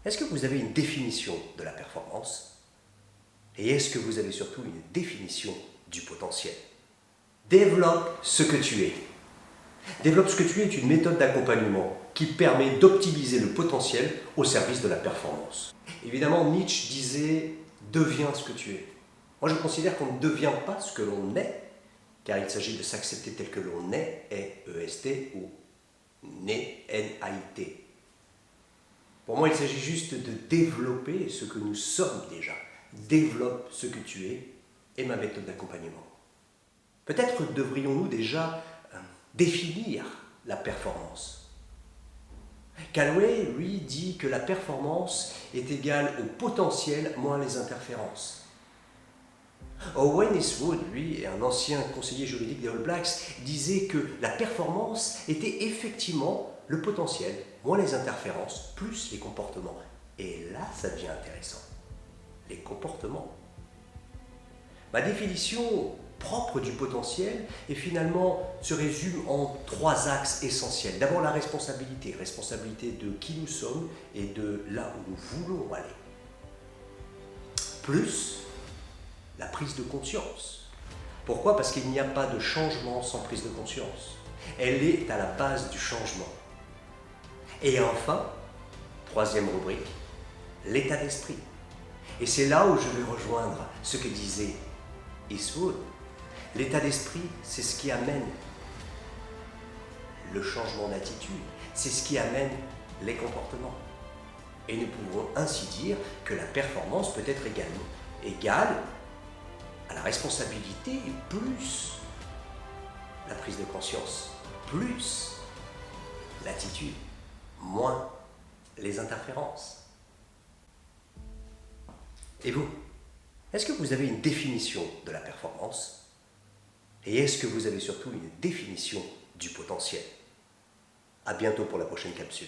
Est-ce que vous avez une définition de la performance? Et est-ce que vous avez surtout une définition du potentiel? Développe ce que tu es. Développe ce que tu es est une méthode d'accompagnement qui permet d'optimiser le potentiel au service de la performance. Évidemment, Nietzsche disait « deviens ce que tu es ». Moi, je considère qu'on ne devient pas ce que l'on est, car il s'agit de s'accepter tel que l'on est, E-S-T, ou né, N-A-I-T. Pour moi, il s'agit juste de développer ce que nous sommes déjà. Développe ce que tu es et ma méthode d'accompagnement. Peut-être devrions-nous déjà définir la performance. Calloway, lui, dit que la performance est égale au potentiel moins les interférences. Owen Eastwood, lui, un ancien conseiller juridique des All Blacks, disait que la performance était effectivement le potentiel, moins les interférences, plus les comportements. Et là, ça devient intéressant. Les comportements. Ma définition propre du potentiel et finalement se résume en 3 axes essentiels. D'abord la responsabilité, responsabilité de qui nous sommes et de là où nous voulons aller. Plus la prise de conscience. Pourquoi? Parce qu'il n'y a pas de changement sans prise de conscience. Elle est à la base du changement. Et enfin, 3e rubrique, l'état d'esprit. Et c'est là où je vais rejoindre ce que disait Eastwood. L'état d'esprit, c'est ce qui amène le changement d'attitude, c'est ce qui amène les comportements. Et nous pouvons ainsi dire que la performance peut être égale à la responsabilité plus la prise de conscience, plus l'attitude, moins les interférences. Et vous? Est-ce que vous avez une définition de la performance? Et est-ce que vous avez surtout une définition du potentiel? À bientôt pour la prochaine capsule.